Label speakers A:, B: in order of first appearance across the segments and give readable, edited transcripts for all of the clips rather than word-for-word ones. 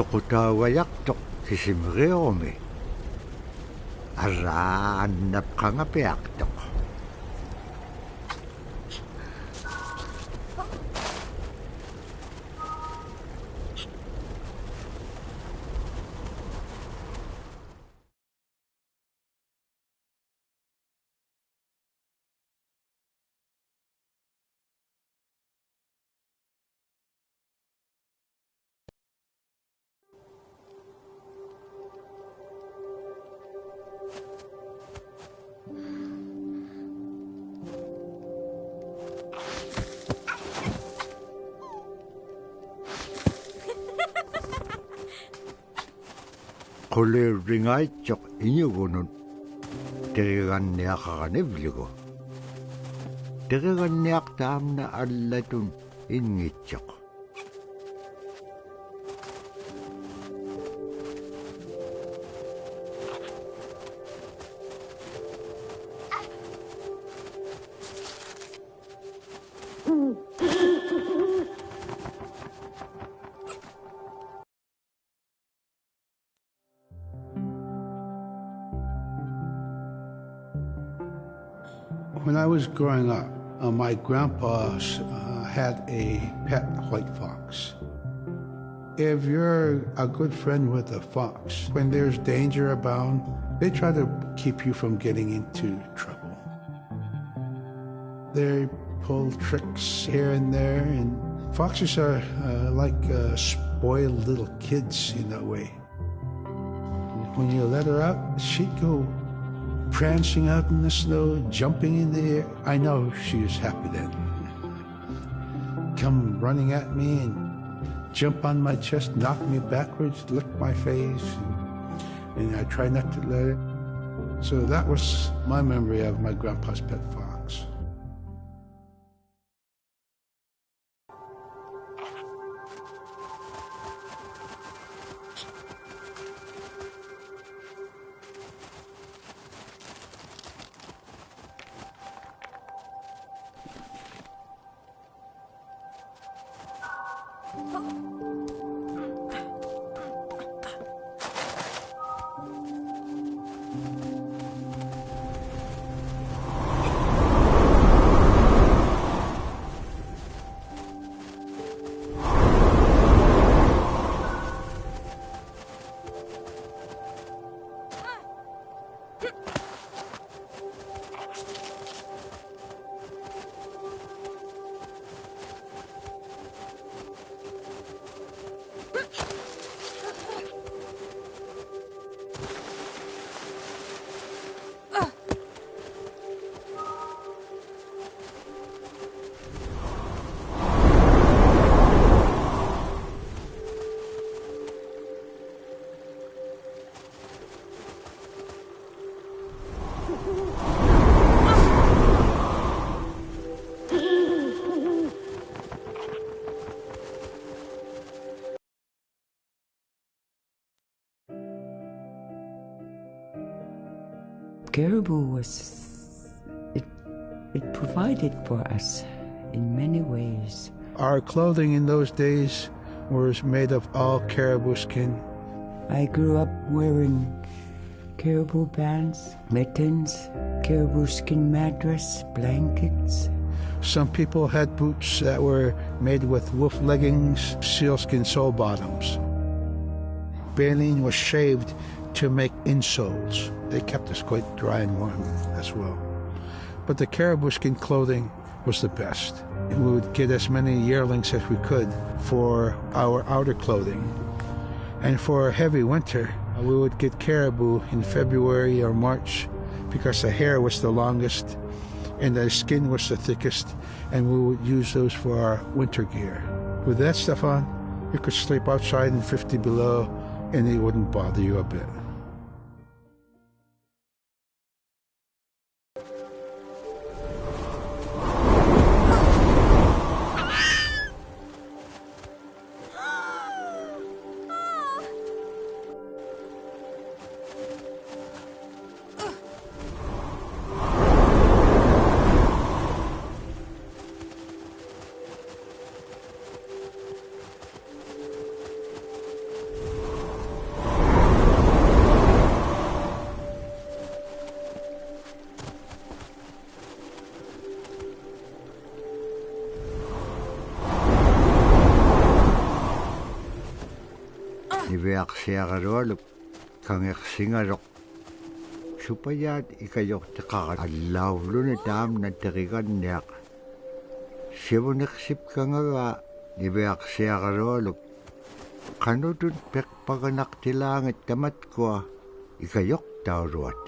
A: toqutaavayartoq kisimeriorumi araannapqangapiartoq qulirringaitsoq iñugunut teriganniaqaranivlugu teriganniaqtaamna allatun ingitsoq
B: When I was growing up, my grandpa had a pet white fox. If you're a good friend with a fox, when there's danger abound, they try to keep you from getting into trouble. They pull tricks here and there, and foxes are like spoiled little kids in a way. When you let her out, she'd go prancing out in the snow, jumping in the air. I know she was happy then. Come running at me and jump on my chest, knock me backwards, lick my face, and I try not to let it. So that was my memory of my grandpa's pet fox.
C: CARIBOU it provided for us in many ways.
B: Our clothing in those days was made of all caribou skin.
C: I grew up wearing caribou pants, mittens, caribou skin mattress, blankets.
B: Some people had boots that were made with wolf leggings, sealskin sole bottoms. Baleen was shaved to make insoles. They kept us quite dry and warm as well. But the caribou skin clothing was the best. We would get as many yearlings as we could for our outer clothing. And for a heavy winter, we would get caribou in February or March because the hair was the longest and the skin was the thickest, and we would use those for our winter gear. With that stuff on, you could sleep outside in 50 below and it wouldn't bother you a bit.
A: niveaksiagarualuk kangersingarok supayaat ikayoktiqarat allauluni taamna teriganniaq sivuneqsip kangaga niveaksiagarualuk qanutut peqpaganaqtilaangit tamatkua ikayoktauluat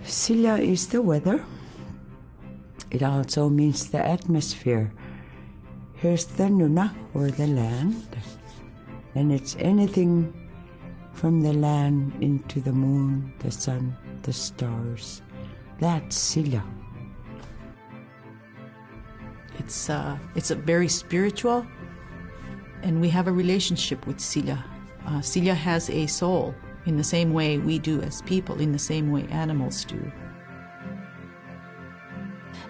C: Silla is the weather. It also means the atmosphere. Here's the nuna, or the land. And it's anything from the land into the moon, the sun, the stars. That's Silla.
D: It's a very spiritual, and we have a relationship with Silla. Silla has a soul in the same way we do as people, in the same way animals do.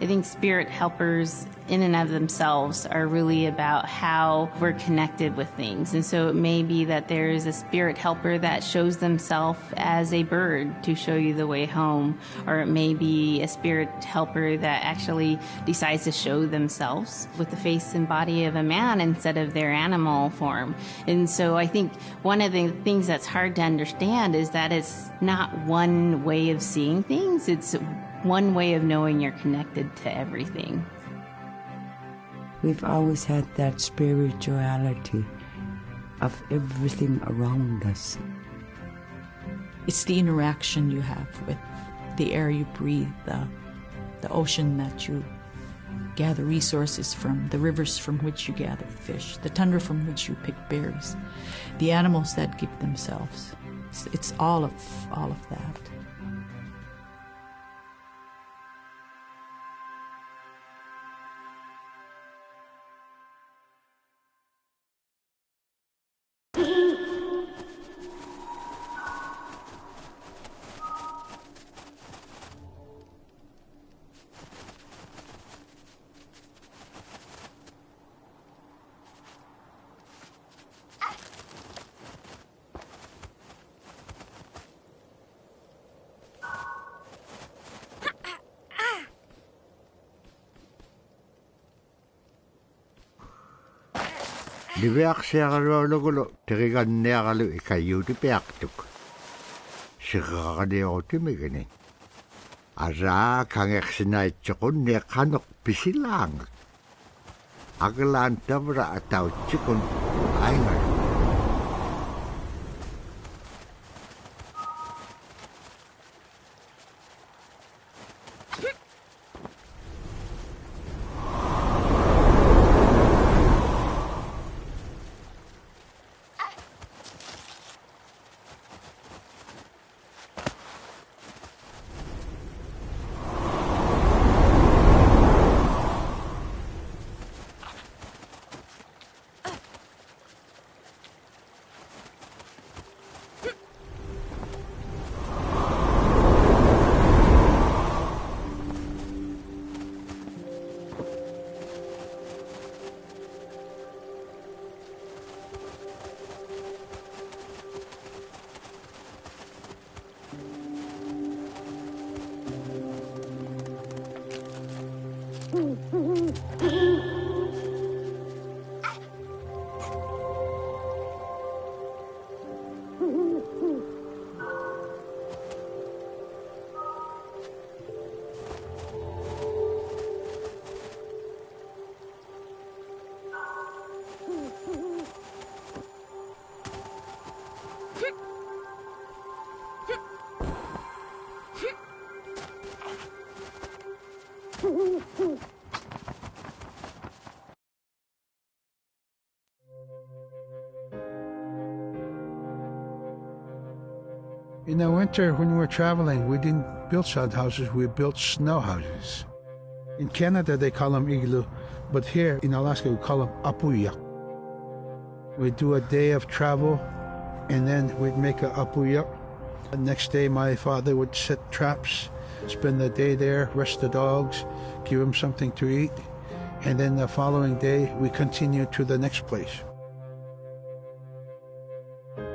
E: I think spirit helpers in and of themselves are really about how we're connected with things. And so it may be that there is a spirit helper that shows themselves as a bird to show you the way home, or it may be a spirit helper that actually decides to show themselves with the face and body of a man instead of their animal form. And so I think one of the things that's hard to understand is that it's not one way of seeing things, it's one way of knowing you're connected to everything.
C: We've always had that spirituality of everything around us.
D: It's the interaction you have with the air you breathe, the ocean that you gather resources from, the rivers from which you gather fish, the tundra from which you pick berries, the animals that give themselves. It's all of that.
A: niveaksiagarualugulu teriganniagalu ikayuuti piaqtuk siqaqaniortimigini araa kangersinaaitsoqunni qanoq pisilaangak aglaan tavra atautsikun aingal
B: In the winter, when we were traveling, we didn't build sod houses, we built snow houses. In Canada, they call them igloo, but here in Alaska, we call them apuya. We'd do a day of travel, and then we'd make a apuya. The next day, my father would set traps spend the day there, rest the dogs, give them something to eat, and then the following day we continue to the next place.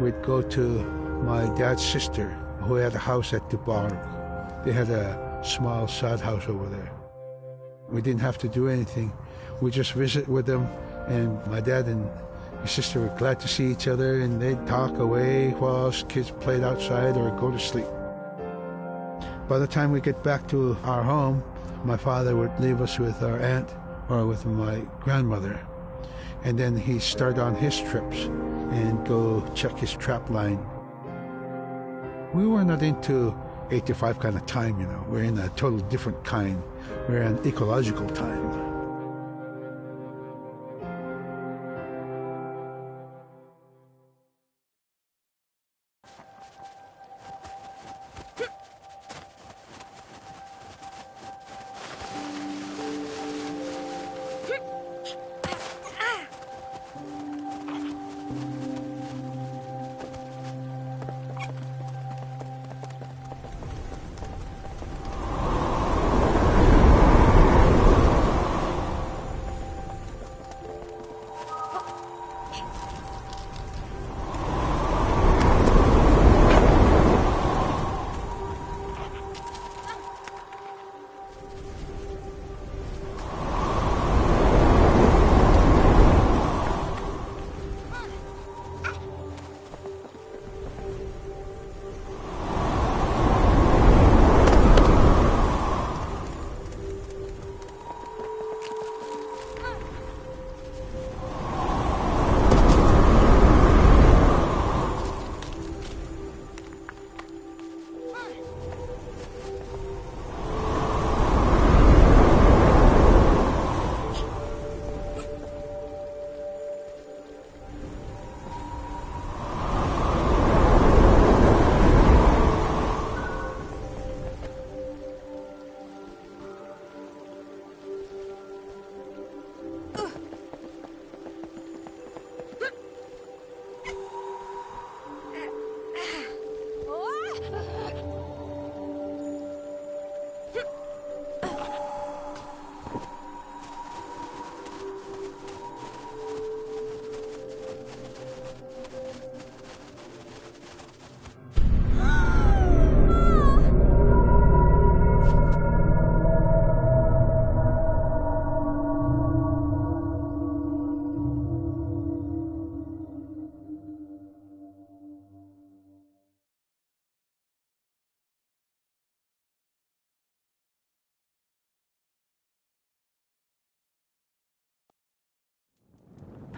B: We'd go to my dad's sister, who had a house at Dubai. They had a small sod house over there. We didn't have to do anything. We just visit with them, and my dad and my sister were glad to see each other, and they'd talk away while us kids played outside or go to sleep. By the time we get back to our home, my father would leave us with our aunt or with my grandmother, and then he'd start on his trips and go check his trap line. We were not into 8 to 5 kind of time, you know. We're in a total different kind. We're in ecological time.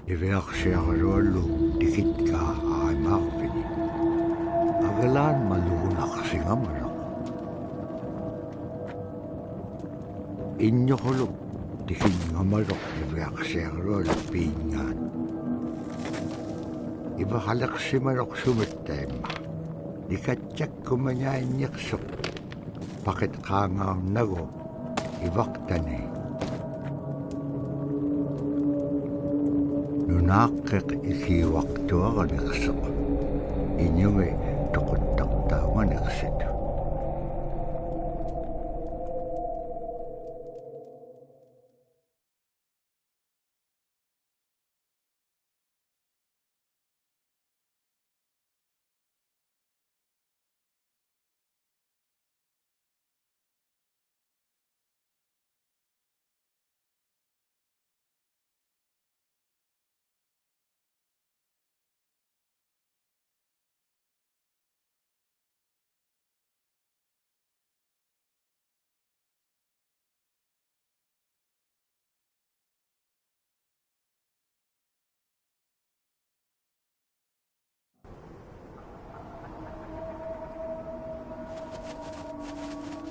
A: Iverksjärjollu dikitka aimarvini. Agalaan maluunaqsingamalo. Injoqulu dikingamaloq iverksjärjollu piingaan. Ivahalaqsimaloq sumittaimma. Dikatjakkumanyainniqsuq. Pakit qaangaarnagu ivaqtani. Nunaaqqiq ikiwaqtuaganiqsuq iñugi toquttaqtauganiqsitu.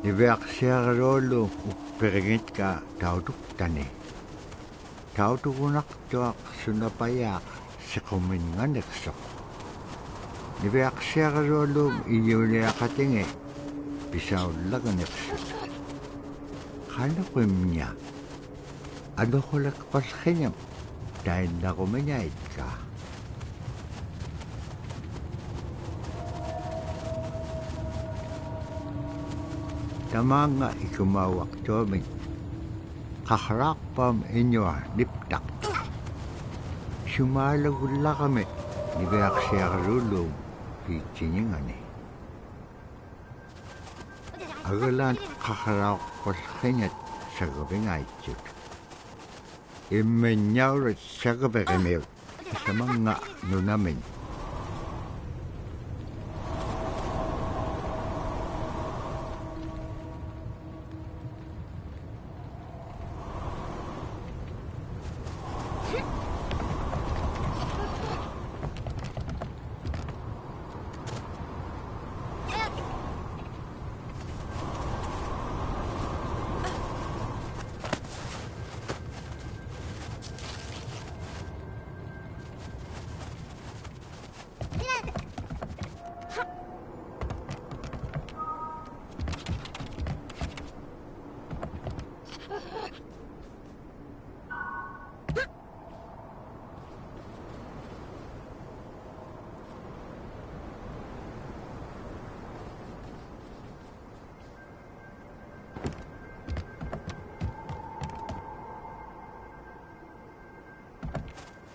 A: Iverksjärjollu upperingitqa tautuktani. Tautugunaqtuaq sunapayaaq siquminganiqsuq. Iverksjärjollu ijuliaqatingi pisaullaganiqsut. Qanuqimña anuqulaqpallqiñam tainnaqumiñaitqa. tamanga ikumawak tuaming. Kakarakpam inyo liptak. Sumalagula kami ni Beak siya karulong pichinyingani. Agalan kakarak paskanyat sa gabing aichik. Imenyawrat sa gabing email sa mga nunamin.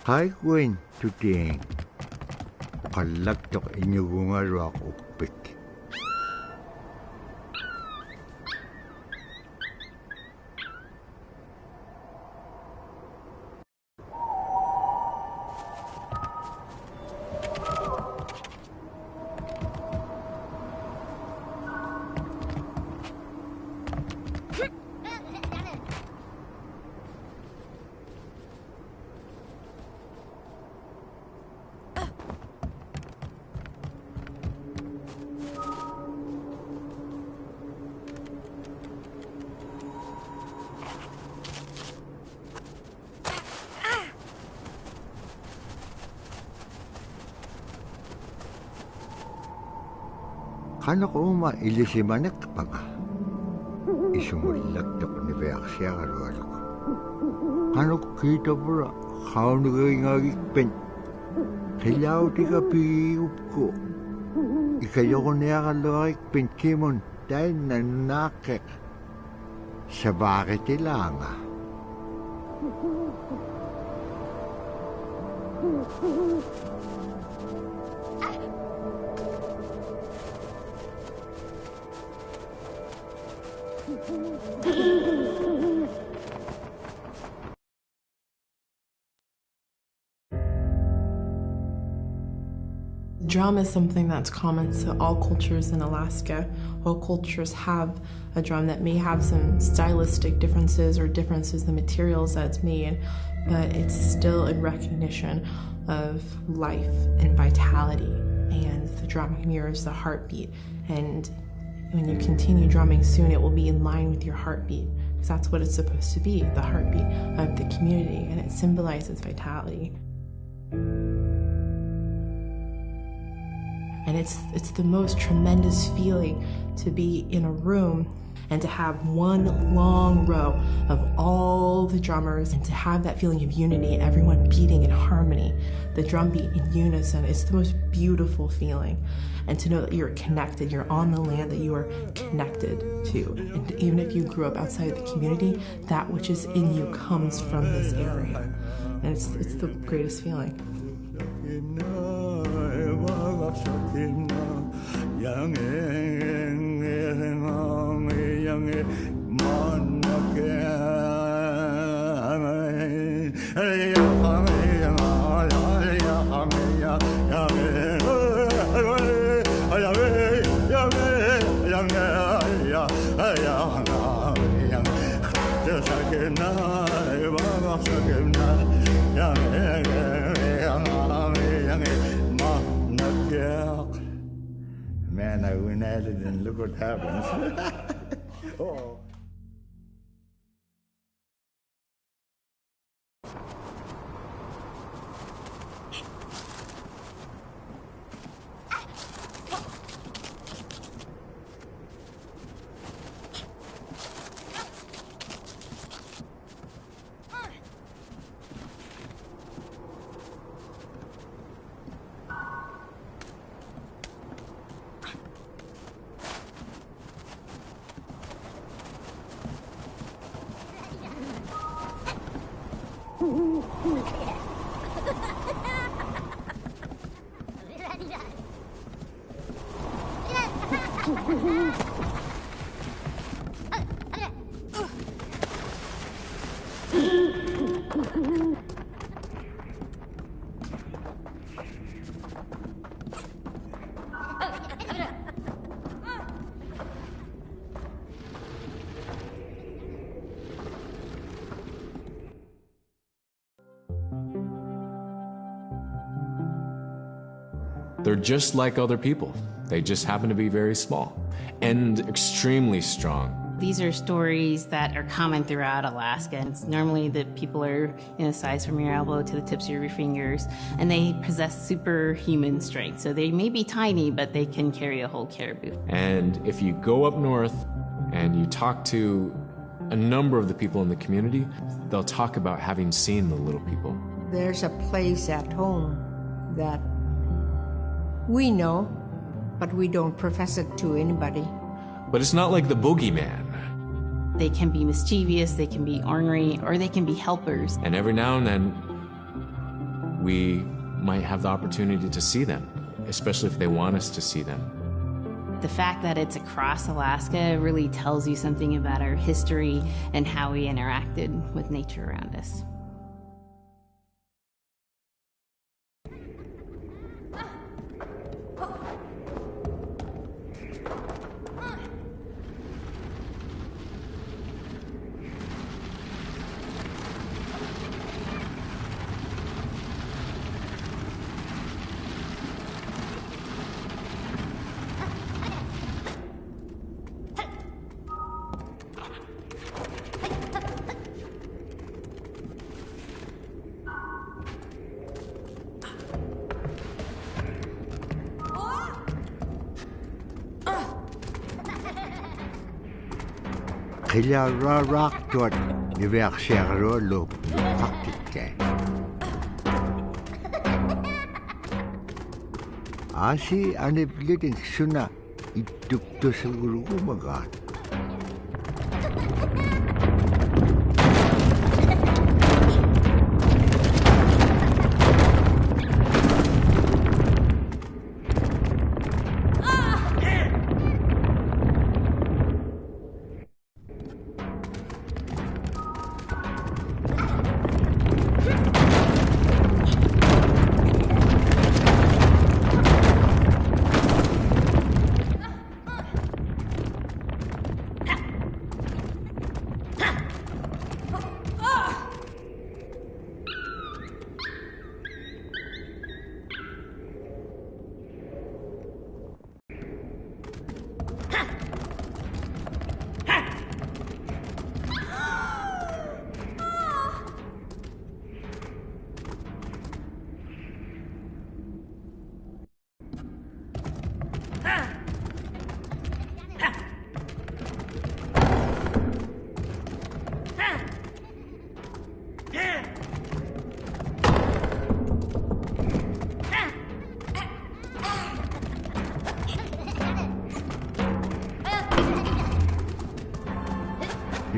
A: Kai Gwen today, kalaktok inyugungarwak upik. Kano ko ilisimanak pa nga. Isumulagtok ni Beak siya karwalo ko. Kano kita bra, kao nagayngagikpen. Kailaw di ka piyup ko. Ikayo ko niya kalawikpen kimon dahil nanakek. Sa bakit ilanga.
F: Drum is something that's common to all cultures in Alaska. All cultures have a drum that may have some stylistic differences or differences in the materials that it's made, but it's still a recognition of life and vitality, and the drum mirrors the heartbeat. And when you continue drumming soon, it will be in line with your heartbeat, because that's what it's supposed to be, the heartbeat of the community, and it symbolizes vitality. And it's the most tremendous feeling to be in a room and to have one long row of all the drummers and to have that feeling of unity, everyone beating in harmony, the drum beat in unison. It's the most beautiful feeling. And to know that you're connected, you're on the land that you are connected to. And even if you grew up outside of the community, that which is in you comes from this area. And it's the greatest feeling.
A: Man, I went at it and look what happens. Oh.
G: They're just like other people. They just happen to be very small and extremely strong.
E: These are stories that are common throughout Alaska. It's normally that people are in a size from your elbow to the tips of your fingers, and they possess superhuman strength. So they may be tiny, but they can carry a whole caribou.
G: And if you go up north and you talk to a number of the people in the community, they'll talk about having seen the little people.
H: There's a place at home that we know, but we don't profess it to anybody.
G: But it's not like the boogeyman.
E: They can be mischievous, they can be ornery, or they can be helpers.
G: And every now and then, we might have the opportunity to see them, especially if they want us to see them.
E: The fact that it's across Alaska really tells you something about our history and how we interacted with nature around us.
A: Khilya rock tot niver sherro lo praktike. Asi ane bliting suna ituk to siguro magat.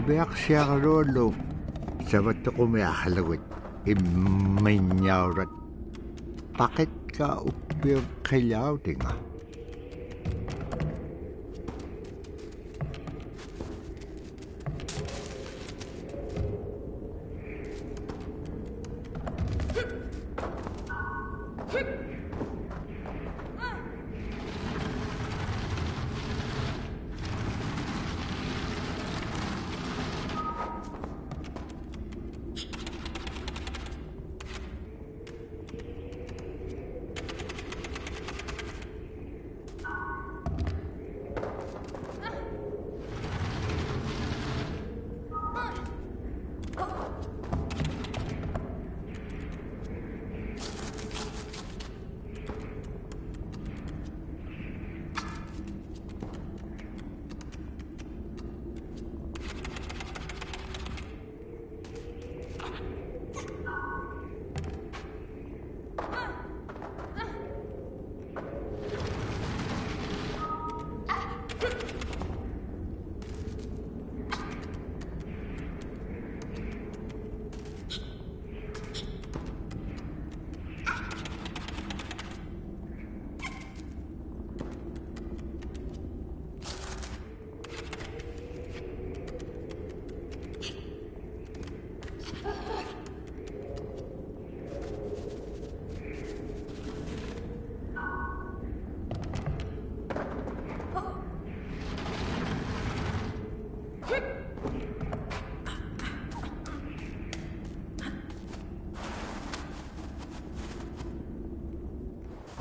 A: Ibak sherro lo sabat ko may ahalawit imaynyawrat. Bakit ka upir kailaw tinga?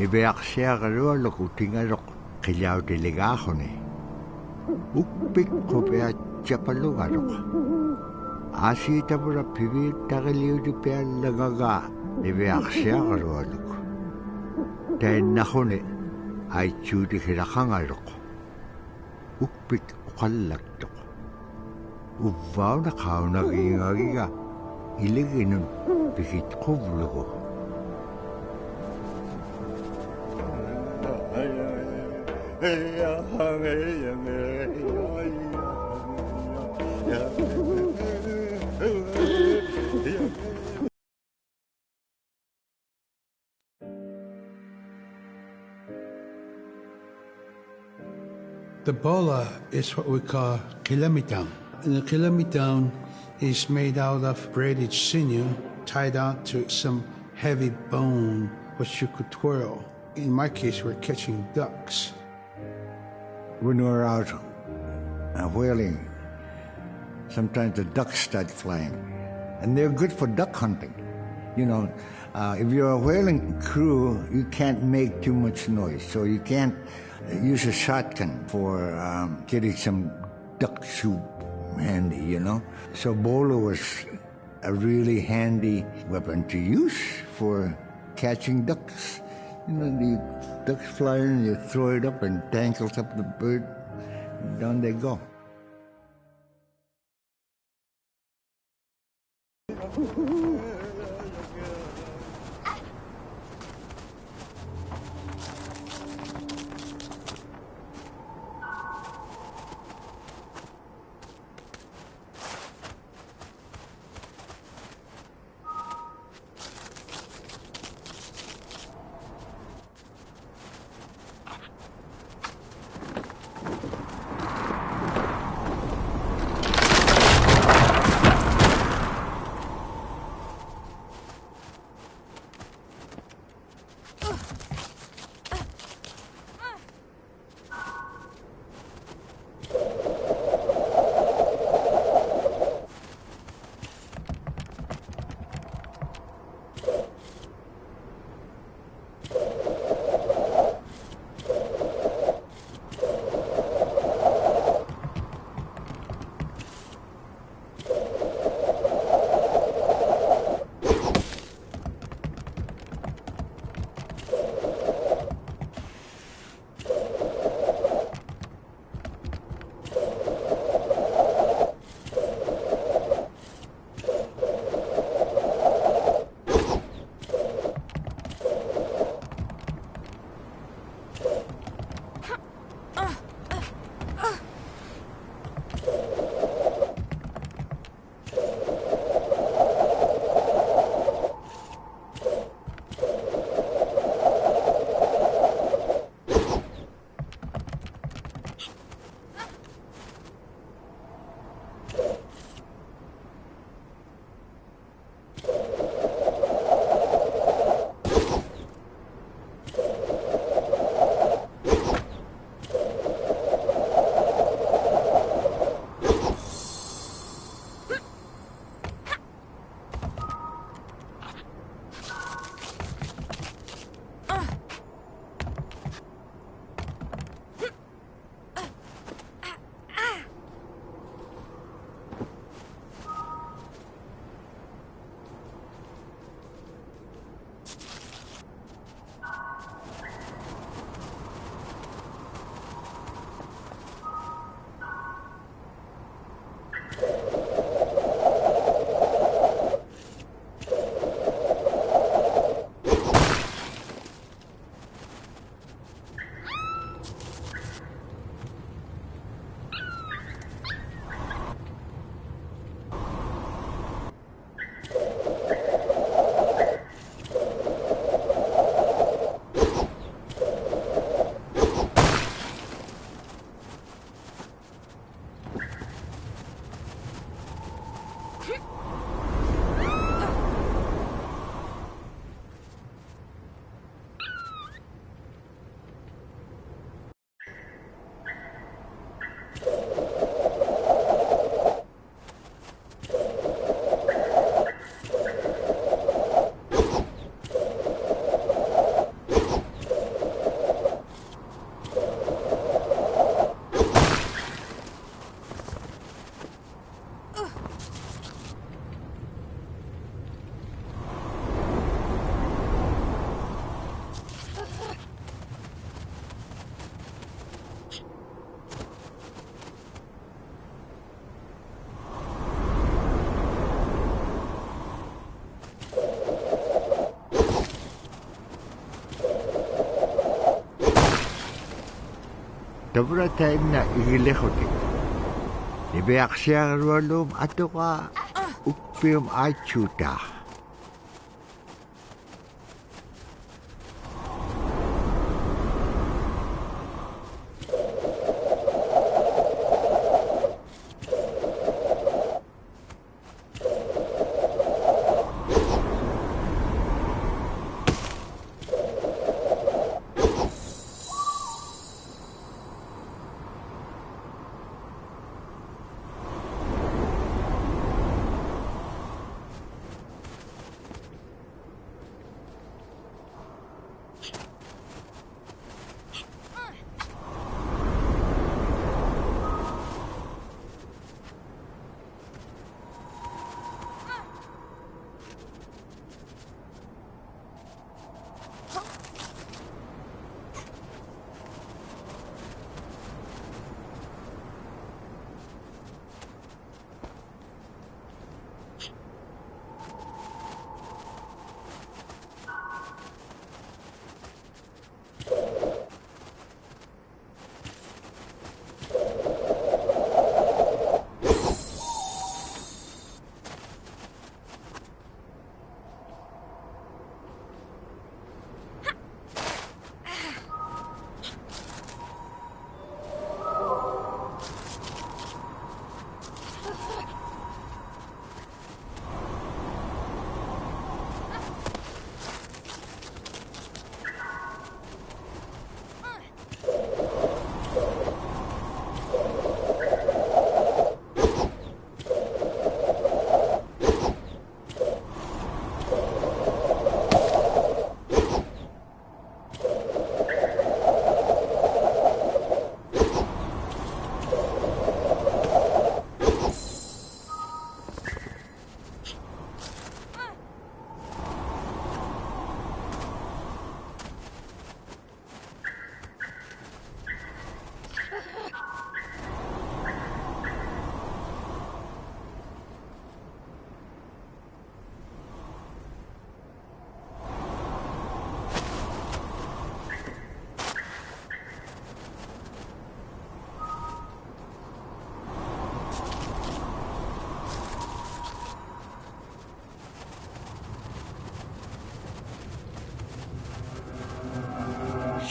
A: Ibeaksiagarua kutingarok kilaw delegahone. Ukpik kopea chapalugarok. Asi tabura pibi tagaliw di pea lagaga ibeaksiagarua luk. Ten nahone ay chudi hirakangarok. Ukpik ukalaktok. Uvaw na kao nagingagiga. Iliginun pikit kublugo.
B: The bola is what we call kilamitan. And the kilamitan is made out of braided sinew tied out to some heavy bone which you could twirl. In my case, we're catching ducks.
A: When we're out whaling, sometimes the ducks start flying. And they're good for duck hunting. You know, if you're a whaling crew, you can't make too much noise. So you can't use a shotgun for getting some duck soup handy, you know. So bola was a really handy weapon to use for catching ducks. You know, the ducks fly in, you throw it up and tangles up the bird, and down they go. Tabra taimna igilehotik. Nibeaksiarualum atoka uppium aichuta.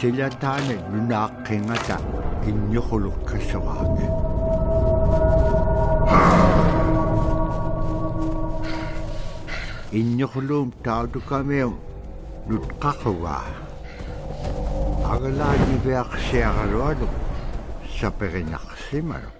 A: Sila taane nunaaqqiнгата инньохулуккассораак. Инньохулуум таутукамиум нутқақугаа. Агалаани веақсиаралуалу саперинарсималу.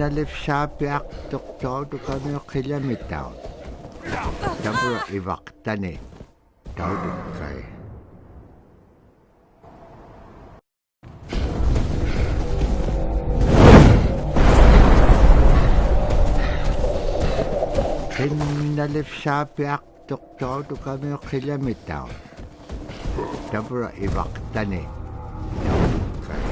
A: Nalif sapiak doktor to kami kilometer. Dabra ivaktane. Dauduk kay. Nalif sapiak doktor to kami kilometer. Dabra ivaktane. Dauduk kay.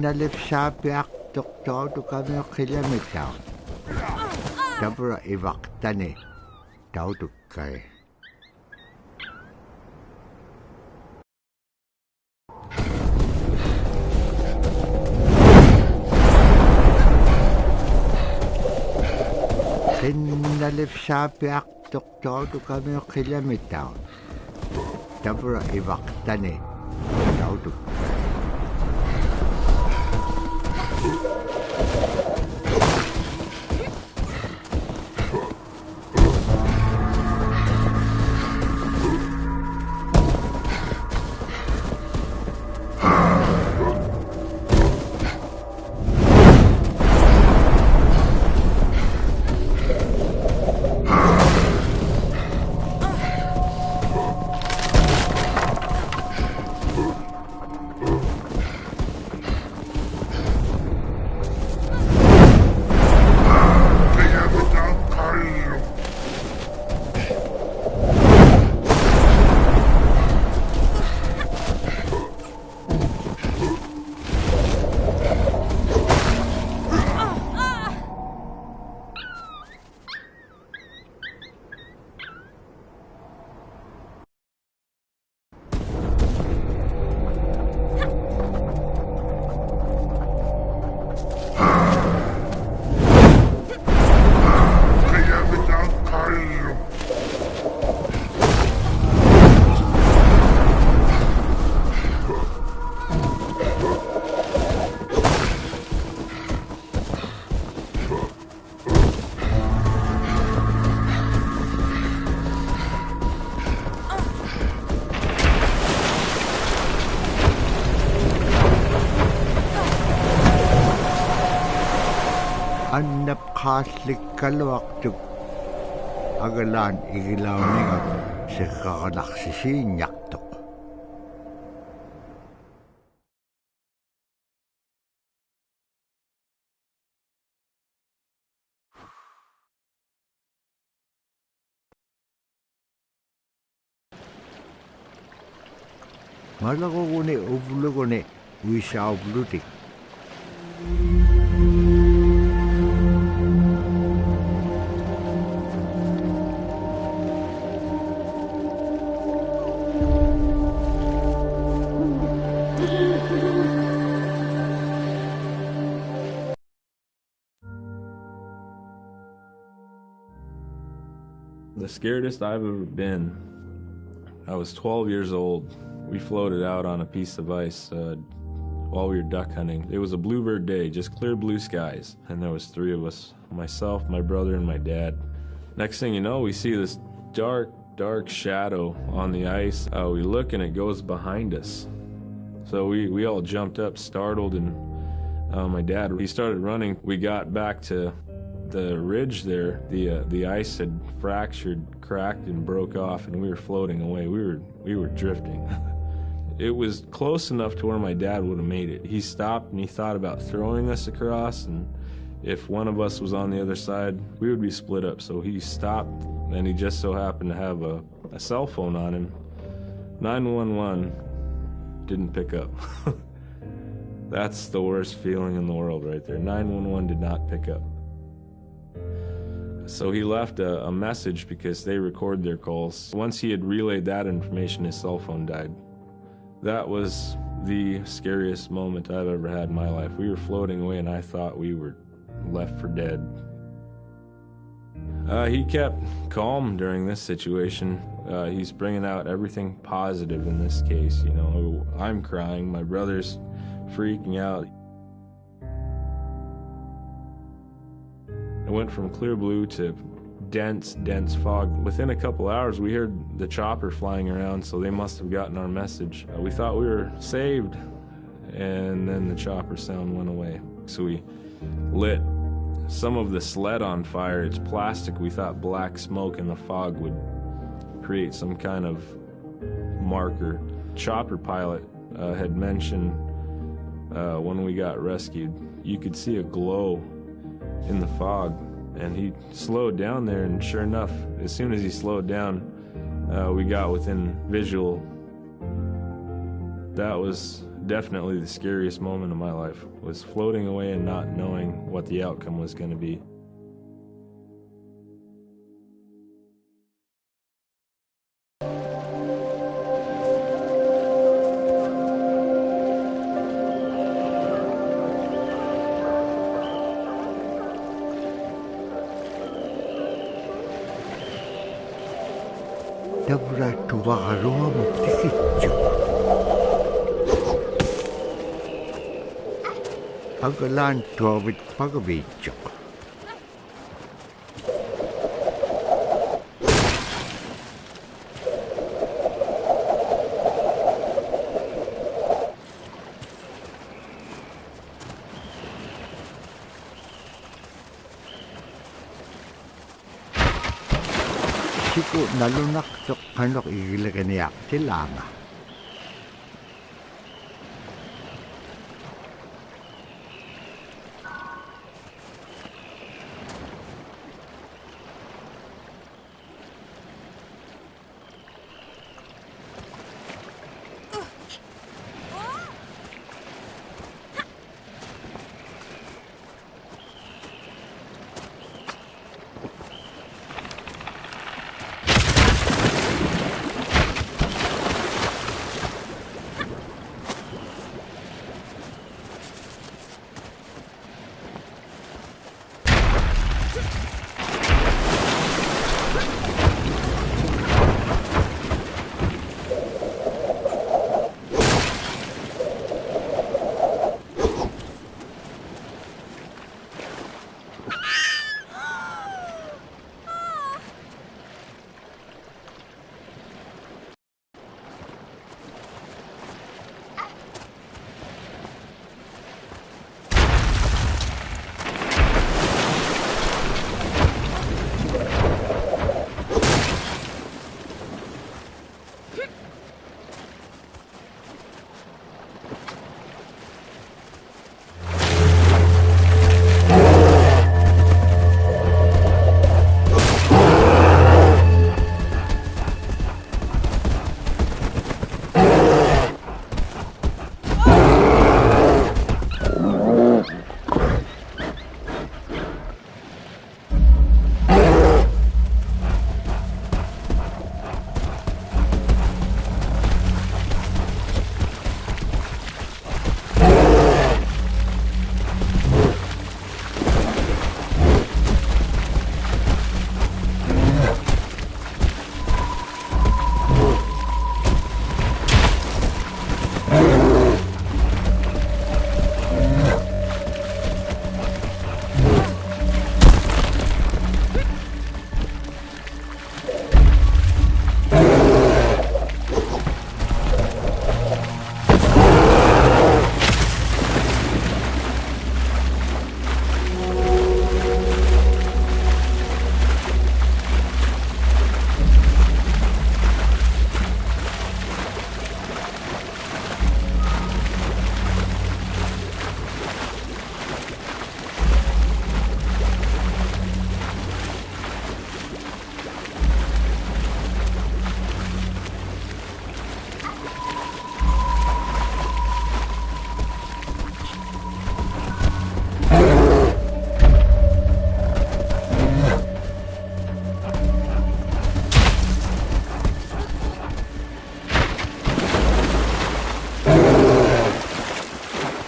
A: Nalif sapiak doktor to kami kilometer. Dabra ivaktane. Dauduk kay. Nalif sapiak doktor to kami kilometer. Dabra ivaktane. Dauduk kay. Annap khaslik kalwaktuk agalan igilawningat sa kakalaksisinyak-tok. Malakogune uvlugune wishaublutik.
I: The scaredest I've ever been, I was 12 years old. We floated out on a piece of ice while we were duck hunting. It was a bluebird day, just clear blue skies. And there was 3 of us, myself, my brother, and my dad. Next thing you know, we see this dark shadow on the ice. We look and it goes behind us. So we all jumped up, startled, and my dad, he started running. We got back to the ridge there. The ice had fractured, cracked, and broke off, and we were floating away. We were drifting. It was close enough to where my dad would have made it. He stopped and he thought about throwing us across, and if one of us was on the other side, we would be split up. So he stopped, and he just so happened to have a cell phone on him. 911 didn't pick up. That's the worst feeling in the world right there. 911 did not pick up. So he left a message because they record their calls. Once he had relayed that information, his cell phone died. That was the scariest moment I've ever had in my life. We were floating away and I thought we were left for dead. He kept calm during this situation. He's bringing out everything positive in this case. You know, I'm crying, my brother's freaking out. It went from clear blue to dense fog. Within a couple hours, we heard the chopper flying around, so they must have gotten our message. We thought we were saved, and then the chopper sound went away. So we lit some of the sled on fire. It's plastic. We thought black smoke in the fog would create some kind of marker. Chopper pilot had mentioned when we got rescued, you could see a glow in the fog, and he slowed down there, and sure enough, as soon as he slowed down, we got within visual. That was definitely the scariest moment of my life, was floating away and not knowing what the outcome was going to be.
A: Dabra tuwakaroa mo tikityo. Pagalan tuwabit pagabityo. Siku nalunak tok kanok igilaganiyak tilanga.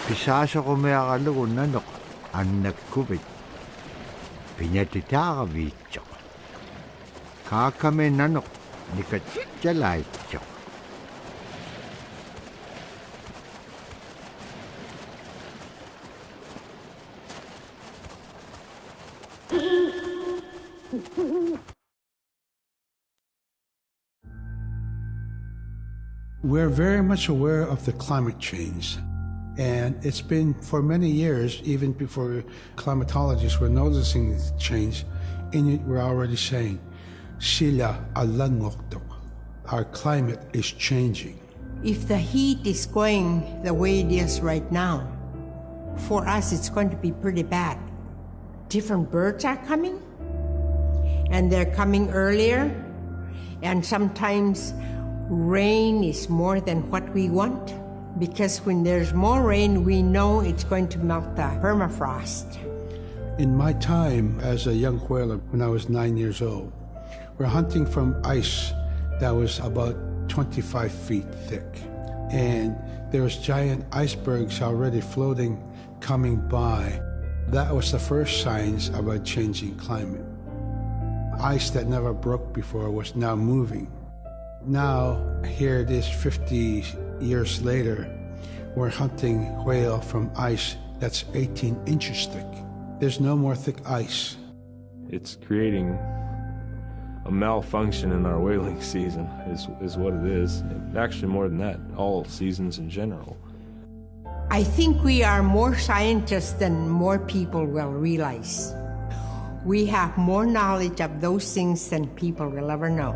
A: Pisasa ko may akalunan ako, anak ko bit. Pinatitaka bityo. Kakame nanok nikachalaicho.
B: We're very much aware of the climate change. And it's been for many years, even before climatologists were noticing this change, Inuit were already saying, Sila alangoktok. Our climate is changing.
H: If the heat is going the way it is right now, for us it's going to be pretty bad. Different birds are coming, and they're coming earlier, and sometimes rain is more than what we want. Because when there's more rain, we know it's going to melt the permafrost.
B: In my time as a young whaler, when I was 9 years old, we're hunting from ice that was about 25 feet thick. And there was giant icebergs already floating, coming by. That was the first signs of a changing climate. Ice that never broke before was now moving. Now, here it is 50 years later, we're hunting whale from ice that's 18 inches thick. There's no more thick ice.
I: It's creating a malfunction in our whaling season is what it is. Actually, more than that, all seasons in general.
H: I think we are more scientists than more people will realize. We have more knowledge of those things than people will ever know.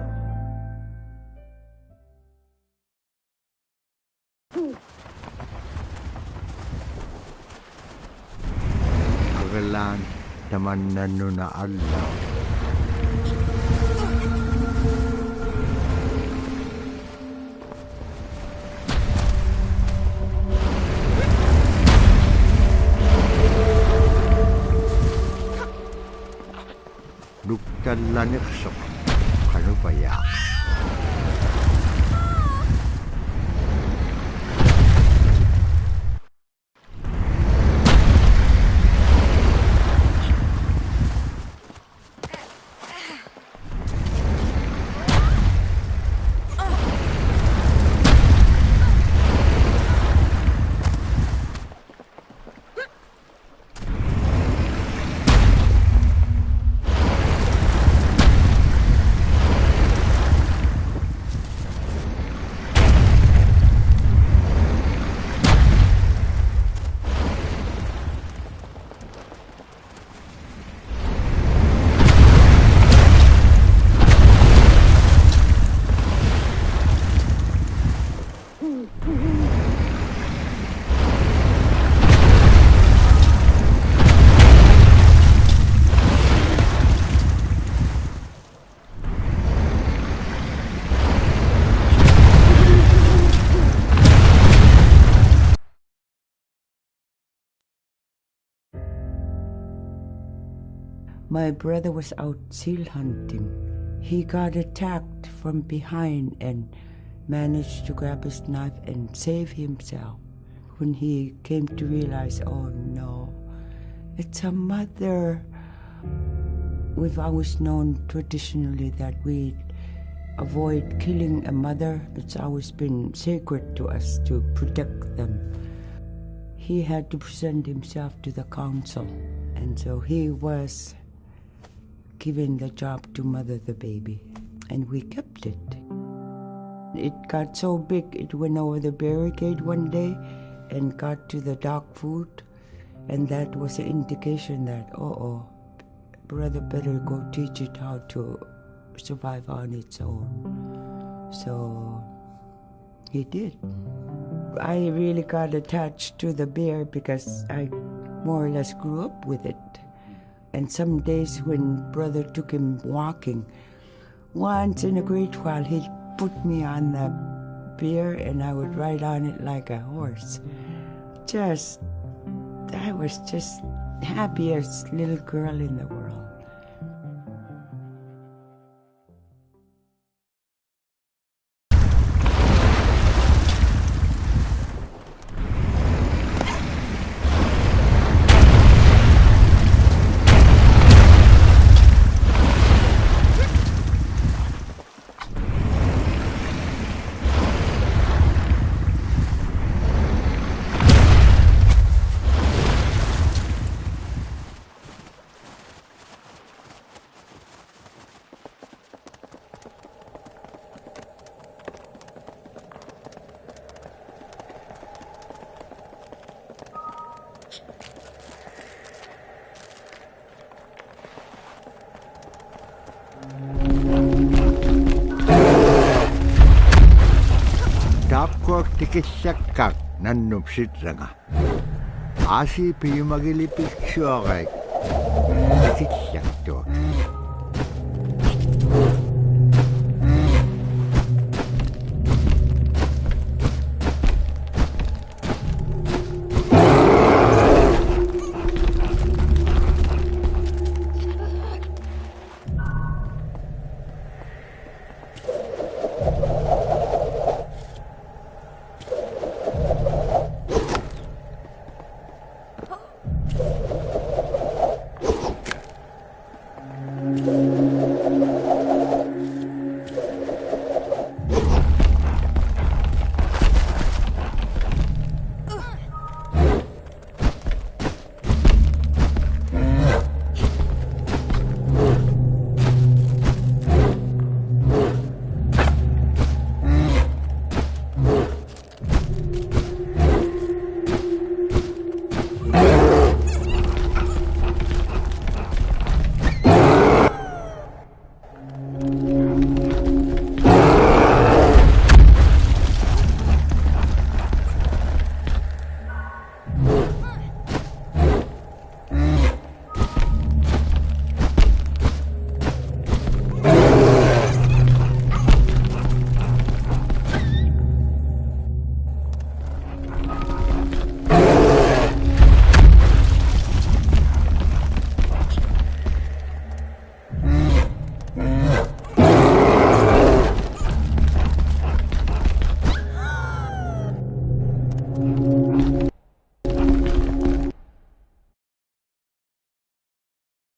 A: Agalan tamananu na Allah. Duktan laniksok kanu paya.
C: My brother was out seal hunting. He got attacked from behind and managed to grab his knife and save himself. When he came to realize, oh no, it's a mother. We've always known traditionally that we avoid killing a mother. It's always been sacred to us to protect them. He had to present himself to the council, and so he was given the job to mother the baby, and we kept it. It got so big, it went over the barricade one day and got to the dog food, and that was an indication that, brother better go teach it how to survive on its own. So he did. I really got attached to the bear because I more or less grew up with it. And some days when brother took him walking, once in a great while he'd put me on the bear and I would ride on it like a horse. I was just happiest little girl in the world.
A: tuak tikissakkaak nannupsitranga. Asi piyumagilipiksuaqaik tikissaktuak.